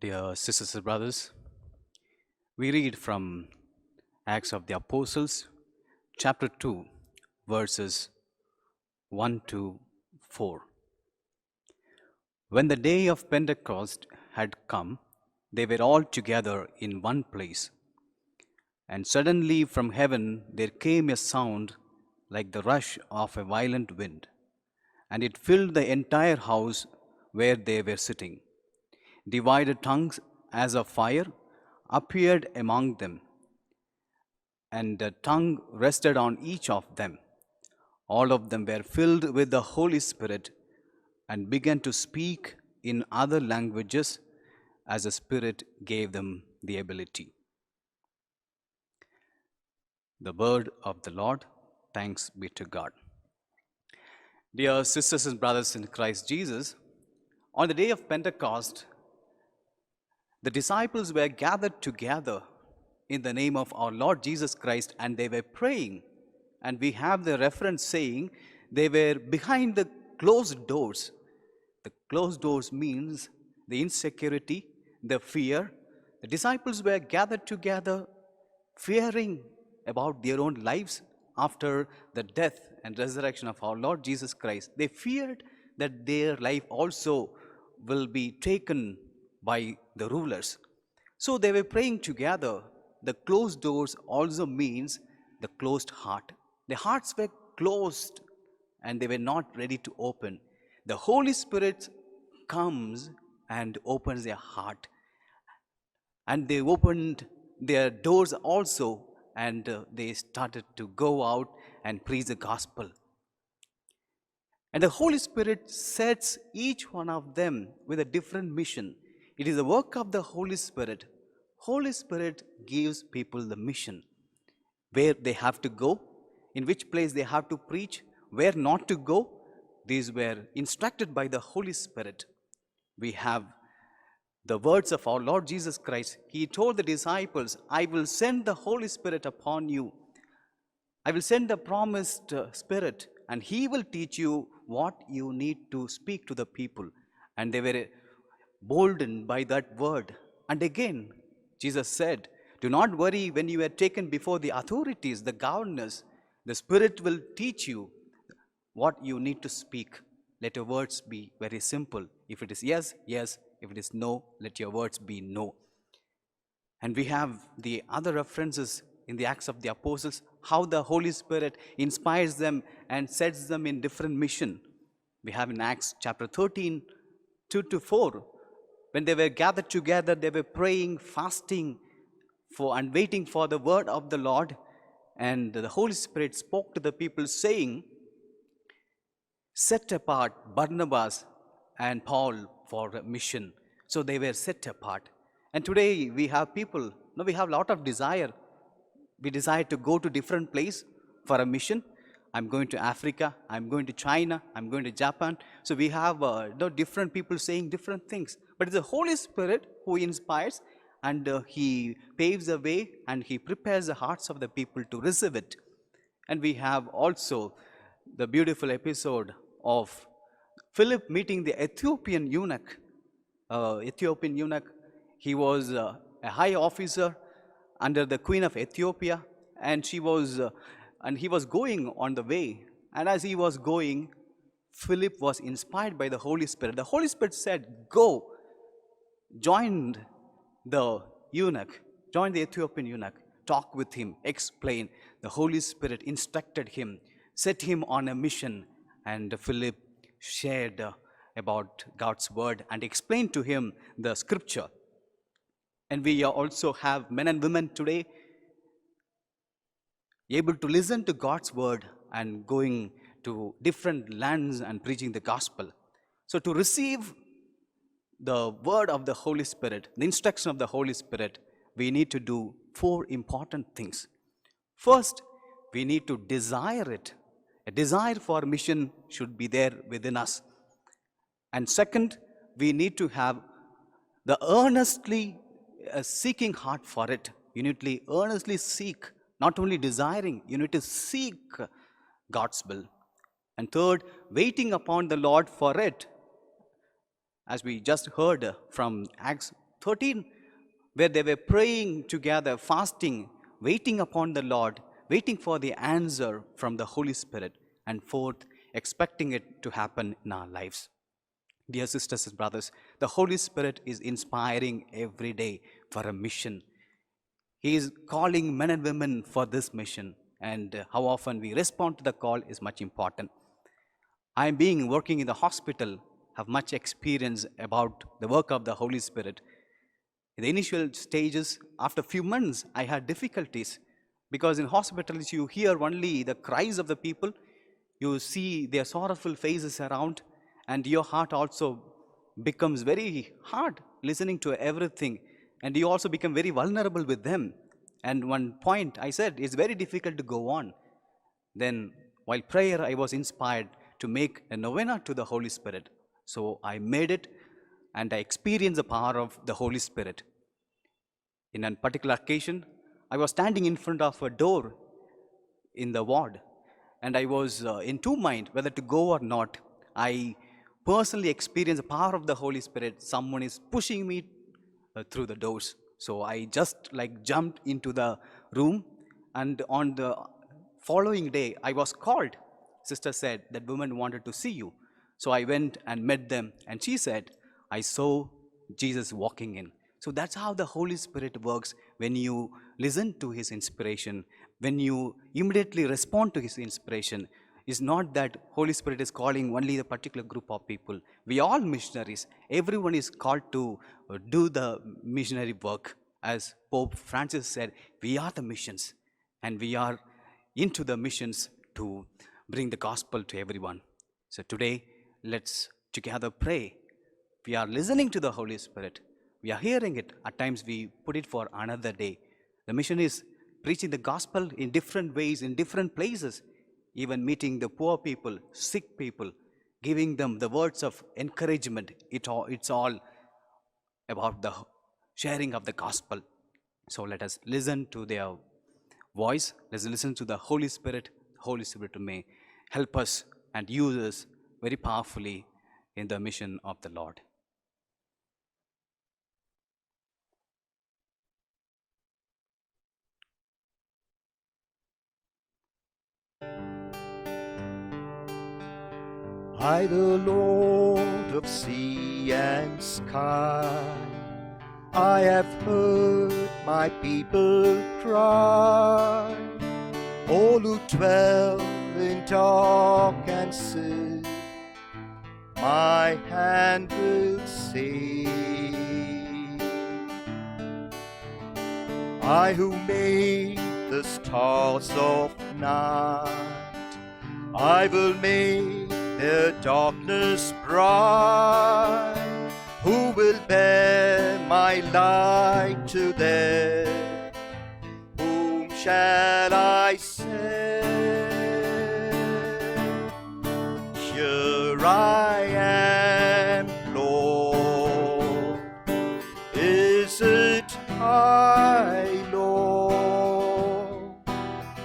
Dear sisters and brothers, we read from Acts of the Apostles, chapter 2, verses 1 to 4. When the day of Pentecost had come, they were all together in one place. And suddenly from heaven there came a sound like the rush of a violent wind, and it filled the entire house where they were sitting. Divided tongues as of fire appeared among them, and the tongue rested on each of them. All of them were filled with the Holy Spirit and began to speak in other languages as the Spirit gave them the ability. The word of the Lord. Thanks be to God. Dear sisters and brothers in Christ Jesus, on the day of Pentecost, the disciples were gathered together in the name of our Lord Jesus Christ and they were praying. And we have the reference saying they were behind the closed doors. The closed doors means the insecurity, the fear. The disciples were gathered together fearing about their own lives after the death and resurrection of our Lord Jesus Christ. They feared that their life also will be taken by the rulers. So they were praying together. The closed doors also means the closed heart. The hearts were closed and they were not ready to open. The Holy Spirit comes and opens their heart. And they opened their doors also and they started to go out and preach the gospel. And the Holy Spirit sets each one of them with a different mission. It is the work of the Holy Spirit. Holy Spirit gives people the mission, where they have to go, in which place they have to preach, where not to go. These were instructed by the Holy Spirit. We have the words of our Lord Jesus Christ. He told the disciples, I will send the Holy Spirit upon you. I will send the promised Spirit, and He will teach you what you need to speak to the people. And they were boldened by that word. And again, Jesus said, do not worry when you are taken before the authorities, the governors. The Spirit will teach you what you need to speak. Let your words be very simple. If it is yes, yes. If it is no, let your words be no. And we have the other references in the Acts of the Apostles, how the Holy Spirit inspires them and sets them in different mission. We have in Acts chapter 13, 2 to 4, when they were gathered together, they were praying, fasting for and waiting for the word of the Lord. And the Holy Spirit spoke to the people saying, set apart Barnabas and Paul for a mission. So they were set apart. And today we have people, we have a lot of desire. We desire to go to different place for a mission. I'm going to Africa, I'm going to China, I'm going to Japan. So we have different people saying different things. But it's the Holy Spirit who inspires and He paves the way and He prepares the hearts of the people to receive it. And we have also the beautiful episode of Philip meeting the Ethiopian eunuch. He was a high officer under the Queen of Ethiopia, and he was going on the way. And as he was going, Philip was inspired by the Holy Spirit. The Holy Spirit said, go, join the eunuch, join the Ethiopian eunuch, talk with him, explain. The Holy Spirit instructed him, set him on a mission, and Philip shared about God's word and explained to him the scripture. And we also have men and women today able to listen to God's word and going to different lands and preaching the gospel. So to receive the word of the Holy Spirit, the instruction of the Holy Spirit, we need to do 4 important things. First, we need to desire it. A desire for mission should be there within us. And second, we need to have the earnestly seeking heart for it. You need to earnestly seek, not only desiring, you need to seek God's will. And third, waiting upon the Lord for it. As we just heard from Acts 13, where they were praying together, fasting, waiting upon the Lord, waiting for the answer from the Holy Spirit, and fourth, expecting it to happen in our lives. Dear sisters and brothers, the Holy Spirit is inspiring every day for a mission. He is calling men and women for this mission, and how often we respond to the call is much important. I being working in the hospital, have much experience about the work of the Holy Spirit. In the initial stages, after a few months, I had difficulties because in hospitals you hear only the cries of the people, you see their sorrowful faces around, and your heart also becomes very hard listening to everything, and you also become very vulnerable with them. And one point I said, it's very difficult to go on. Then, while prayer, I was inspired to make a novena to the Holy Spirit. So I made it, and I experienced the power of the Holy Spirit. In a particular occasion, I was standing in front of a door in the ward, and I was in two minds whether to go or not. I personally experienced the power of the Holy Spirit. Someone is pushing me through the doors. So I just like jumped into the room, and on the following day, I was called. Sister said that woman wanted to see you. So I went and met them, and she said, I saw Jesus walking in. So that's how the Holy Spirit works when you listen to his inspiration, when you immediately respond to his inspiration. It's not that Holy Spirit is calling only the particular group of people. We are all missionaries. Everyone is called to do the missionary work. As Pope Francis said, we are the missions, and we are into the missions to bring the gospel to everyone. So today, let's together pray. We are listening to the Holy Spirit. We are hearing it. At times we put it for another day. The mission is preaching the gospel in different ways, in different places, even meeting the poor people, sick people, giving them the words of encouragement. It's all about the sharing of the gospel. So let us listen to their voice. Let's listen to the Holy Spirit. Holy Spirit may help us and use us very powerfully in the mission of the Lord. I, the Lord of sea and sky, I have heard my people cry. All who dwell in dark and sin, my hand will save. I who made the stars of night, I will make their darkness bright. Who will bear my light to them? Whom shall I send? Here I am, Lord. Is it I, Lord?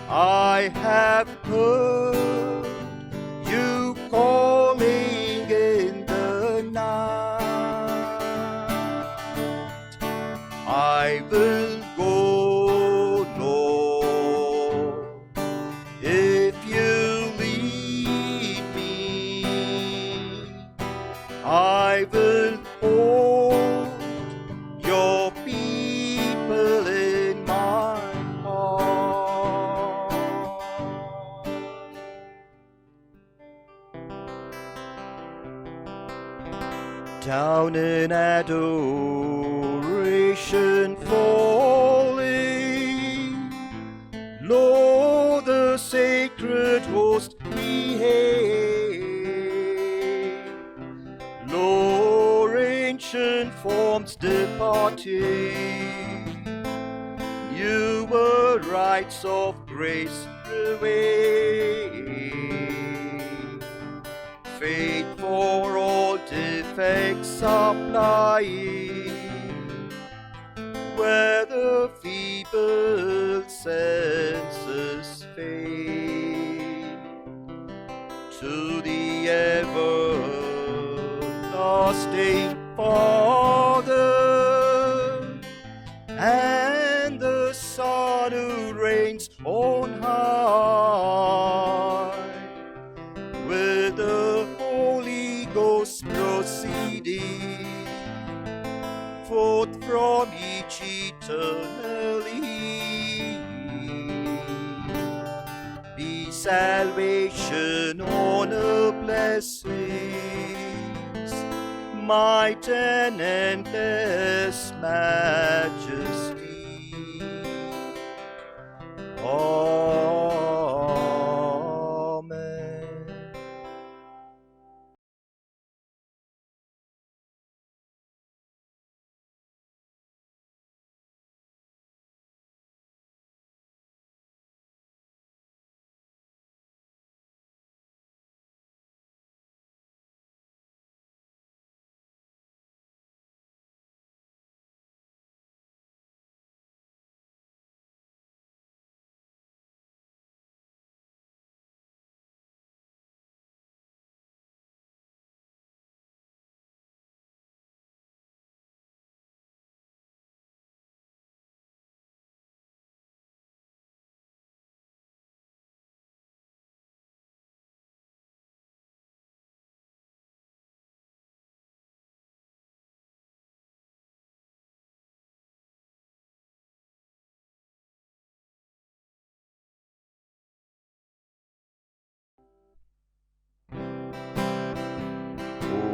I have heard you calling in the night. I will go, Lord, if you lead me. I will hold your people in my heart. Down in adoration falling, Lord, the sacred host we hail. Lord, ancient forms departing, you were rights of grace reveal. Faith for all defects supplying, where the feeble senses fail. To the everlasting Father, and the Son who reigns on high, with the Holy Ghost proceeding forth from each eternally, be salvation, honor, blessings, might and endless majesty. Amen.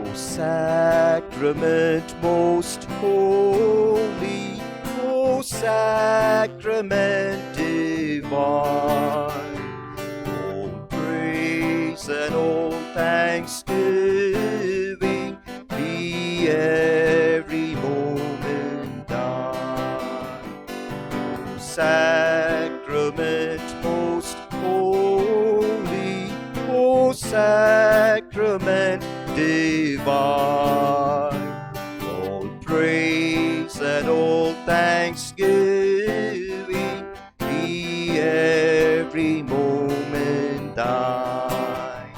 O sacrament most holy, O sacrament divine, all praise and all thanksgiving be every moment thine. O sacrament most holy, O sacrament divine, all praise and all thanksgiving be every moment thine.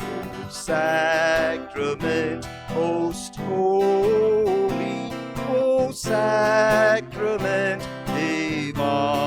O sacrament most holy, O sacrament divine.